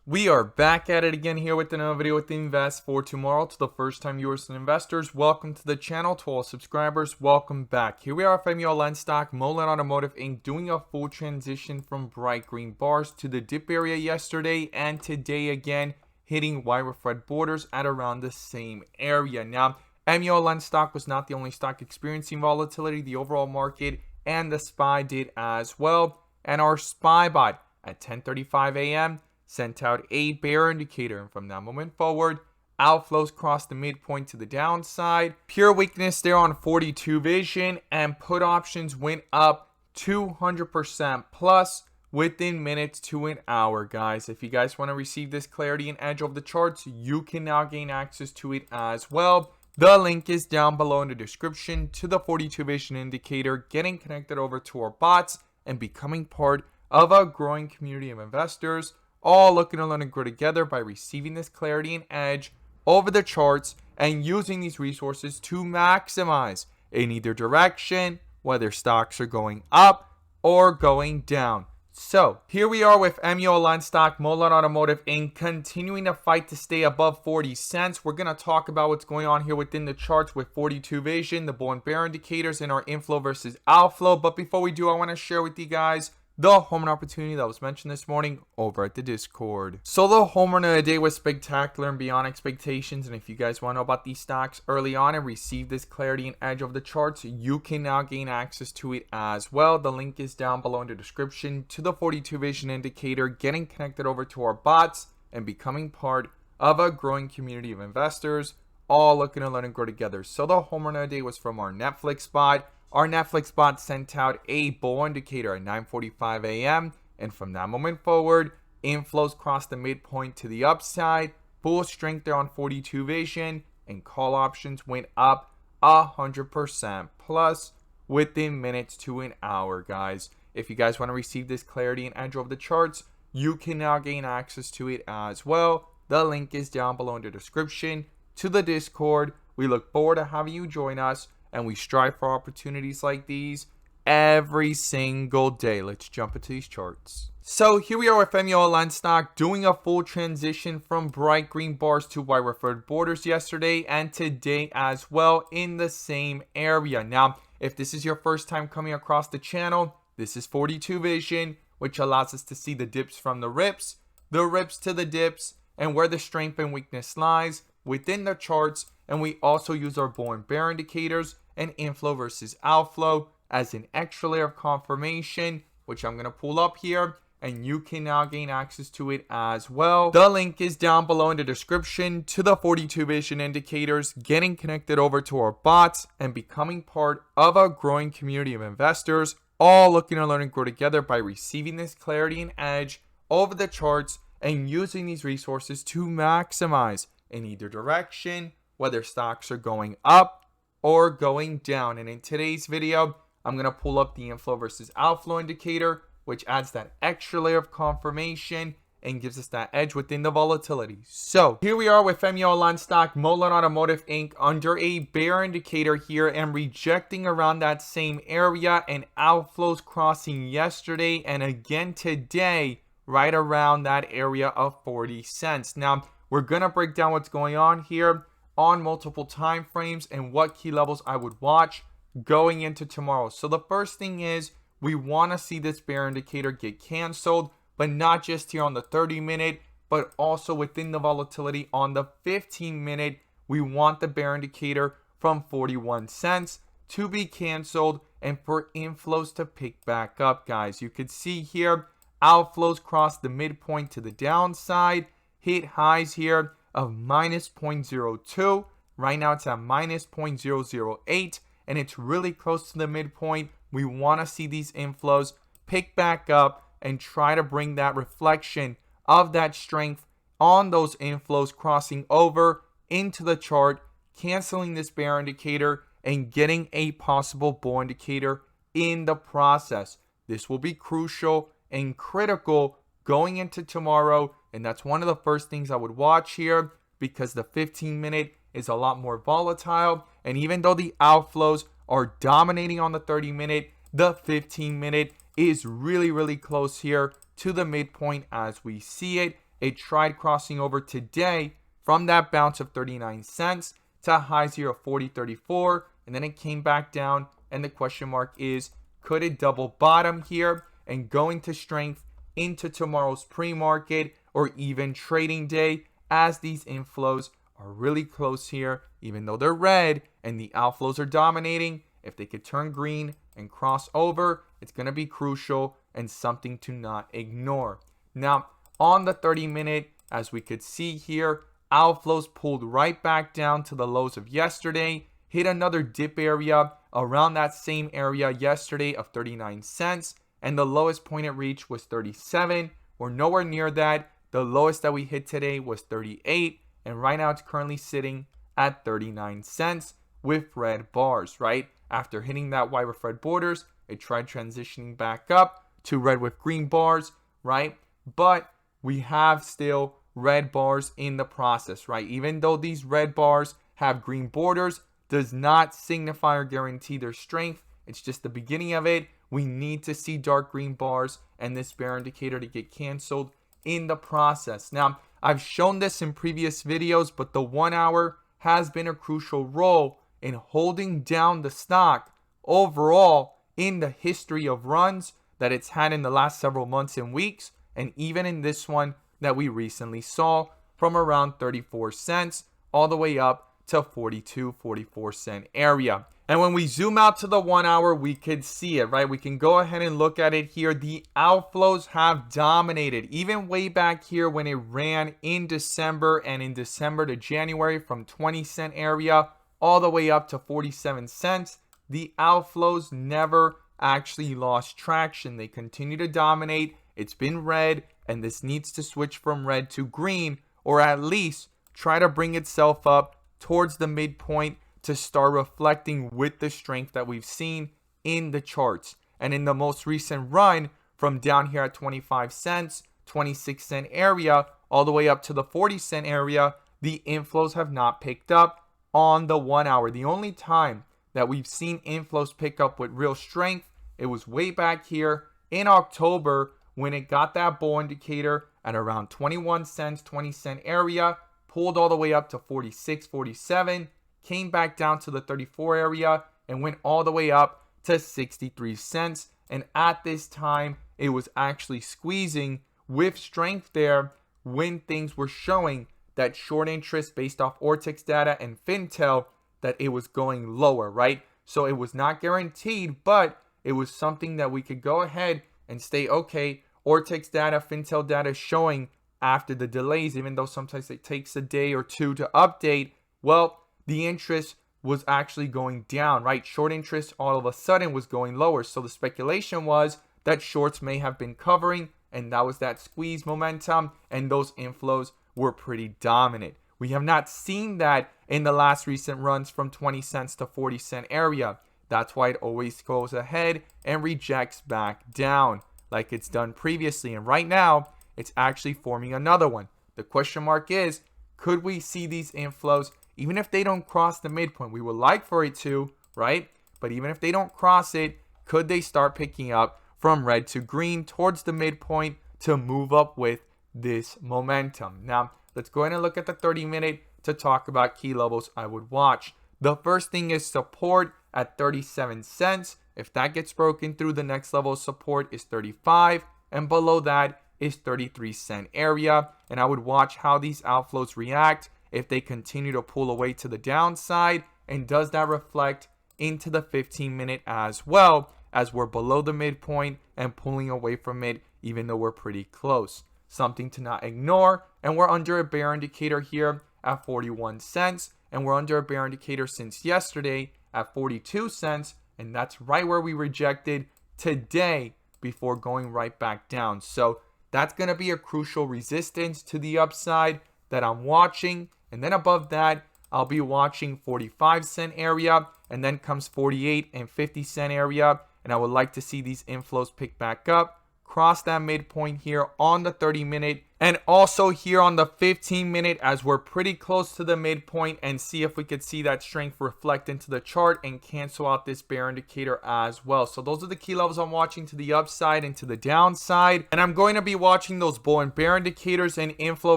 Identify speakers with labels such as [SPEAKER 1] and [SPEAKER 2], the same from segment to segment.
[SPEAKER 1] We are back at it again here with another video with Invest for Tomorrow. To the first time viewers and investors, welcome to the channel. To all subscribers, welcome back. Here we are with MMTLP stock, Mullen Automotive Inc. doing a full transition from bright green bars to the dip area yesterday and today again hitting wire red borders at around the same area. Now, MMTLP stock was not the only stock experiencing volatility. The overall market and the SPY did as well. And our SPY bot at 10:35 a.m. sent out a bear indicator, and from that moment forward, outflows crossed the midpoint to the downside. Pure weakness there on 42 vision, and put options went up 200% plus within minutes to an hour, guys. If you guys want to receive this clarity and edge of the charts, you can now gain access to it as well. The link is down below in the description to the 42 vision indicator, getting connected over to our bots and becoming part of a growing community of investors, all looking to learn and grow together by receiving this clarity and edge over the charts and using these resources to maximize in either direction, whether stocks are going up or going down. So here we are with MMTLP stock, Mullen Automotive Inc. continuing to fight to stay above 40 cents. We're going to talk about what's going on here within the charts with 42 vision, the bull and bear indicators, and our inflow versus outflow. But before we do, I want to share with you guys the home run opportunity that was mentioned this morning over at the Discord. So the home run of the day was spectacular and beyond expectations. And if you guys want to know about these stocks early on and receive this clarity and edge of the charts, you can now gain access to it as well. The link is down below in the description to the 42 vision indicator, getting connected over to our bots and becoming part of a growing community of investors, all looking to learn and grow together. So the home run of the day was from our Netflix bot. Our Netflix bot sent out a bull indicator at 9:45 a.m. and from that moment forward, inflows crossed the midpoint to the upside, bull strength there on 42 vision, and call options went up 100% plus within minutes to an hour, guys. If you guys want to receive this clarity and edge of the charts, you can now gain access to it as well. The link is down below in the description to the Discord. We look forward to having you join us, and we strive for opportunities like these every single day. Let's jump into these charts. So here we are with MMTLP stock doing a full transition from bright green bars to wire red borders yesterday and today as well in the same area. Now, if this is your first time coming across the channel, this is 42 vision, which allows us to see the dips from the rips to the dips, and where the strength and weakness lies within the charts. And we also use our bull and bear indicators and inflow versus outflow as an extra layer of confirmation, which I'm going to pull up here, and you can now gain access to it as well. The link is down below in the description to the 42 vision indicators, getting connected over to our bots and becoming part of a growing community of investors, all looking to learn and grow together by receiving this clarity and edge over the charts and using these resources to maximize in either direction, whether stocks are going up or going down. And in today's video, I'm going to pull up the inflow versus outflow indicator, which adds that extra layer of confirmation and gives us that edge within the volatility. So here we are with MMTLP stock, Mullen Automotive Inc. under a bear indicator here and rejecting around that same area, and outflows crossing yesterday and again today right around that area of 40 cents. Now, we're going to break down what's going on here on multiple time frames and what key levels I would watch going into tomorrow. So the first thing is we want to see this bear indicator get canceled, but not just here on the 30-minute, but also within the volatility on the 15-minute. We want the bear indicator from 41 cents to be canceled and for inflows to pick back up, guys. You could see here outflows cross the midpoint to the downside, hit highs here of minus 0.02. Right now it's at minus 0.008, and it's really close to the midpoint. We want to see these inflows pick back up and try to bring that reflection of that strength on those inflows crossing over into the chart, canceling this bear indicator and getting a possible bull indicator in the process. This will be crucial and critical going into tomorrow, and that's one of the first things I would watch here, because the 15-minute is a lot more volatile, and even though the outflows are dominating on the 30-minute, the 15-minute is really close here to the midpoint as we see it, It tried crossing over today from that bounce of 39 cents to highs here of 40.34, and then it came back down, and the question mark is, could it double bottom here and go into strength into tomorrow's pre-market or even trading day, as these inflows are really close here, even though they're red and the outflows are dominating. If they could turn green and cross over, it's going to be crucial and something to not ignore. Now, on the 30-minute, as we could see here, outflows pulled right back down to the lows of yesterday, hit another dip area around that same area yesterday of 39 cents, and the lowest point it reached was 37. We're nowhere near that. The lowest that we hit today was 38, and right now it's currently sitting at 39 cents with red bars, right? After hitting that white with red borders, it tried transitioning back up to red with green bars, right? But we have still red bars in the process, right? Even though these red bars have green borders, does not signify or guarantee their strength. It's just the beginning of it. We need to see dark green bars and this bear indicator to get canceled in the process. Now, I've shown this in previous videos, but the 1 hour has been a crucial role in holding down the stock overall in the history of runs that it's had in the last several months and weeks, and even in this one that we recently saw from around 34 cents all the way up to 44 cent area. And when we zoom out to the 1 hour, we could see it, right? We can go ahead and look at it here. The outflows have dominated, even way back here when it ran in December and in December to January from 20 cent area all the way up to 47 cents. The outflows never actually lost traction. They continue to dominate. It's been red, and this needs to switch from red to green, or at least try to bring itself up towards the midpoint to start reflecting with the strength that we've seen in the charts. And in the most recent run from down here at 25 cents, 26 cent area, all the way up to the 40 cent area, the inflows have not picked up on the 1 hour. The only time that we've seen inflows pick up with real strength, it was way back here in October when it got that bull indicator at around 21 cents, 20 cent area, pulled all the way up to 46, 47, came back down to the 34 area and went all the way up to 63 cents. And at this time, it was actually squeezing with strength there when things were showing that short interest based off Ortex data and Fintel, that it was going lower, right? So it was not guaranteed, but it was something that we could go ahead and stay, okay, Ortex data, Fintel data showing after the delays, even though sometimes it takes a day or two to update, well, the interest was actually going down, right? Short interest all of a sudden was going lower. So the speculation was that shorts may have been covering, and that was that squeeze momentum, and those inflows were pretty dominant. We have not seen that in the last recent runs from 20 cents to 40 cent area. That's why it always goes ahead and rejects back down like it's done previously. And right now, it's actually forming another one. The question mark is, could we see these inflows, even if they don't cross the midpoint? We would like for it to, right? But even if they don't cross it, could they start picking up from red to green towards the midpoint to move up with this momentum? Now, let's go ahead and look at the 30-minute to talk about key levels I would watch. The first thing is support at 37 cents. If that gets broken through, the next level of support is 35, and below that is 33 cent area. And I would watch how these outflows react if they continue to pull away to the downside, and does that reflect into the 15-minute as well, as we're below the midpoint and pulling away from it, even though we're pretty close. Something to not ignore. And we're under a bear indicator here at 41 cents, and we're under a bear indicator since yesterday at 42 cents, and that's right where we rejected today before going right back down. So that's going to be a crucial resistance to the upside that I'm watching. And then above that, I'll be watching 45 cent area, and then comes 48 and 50 cent area. And I would like to see these inflows pick back up, cross that midpoint here on the 30-minute and also here on the 15-minute as we're pretty close to the midpoint, and see if we could see that strength reflect into the chart and cancel out this bear indicator as well. So those are the key levels I'm watching to the upside and to the downside, and I'm going to be watching those bull and bear indicators and inflow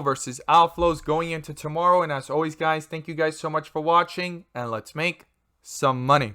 [SPEAKER 1] versus outflows going into tomorrow. And as always guys, thank you guys so much for watching, and let's make some money.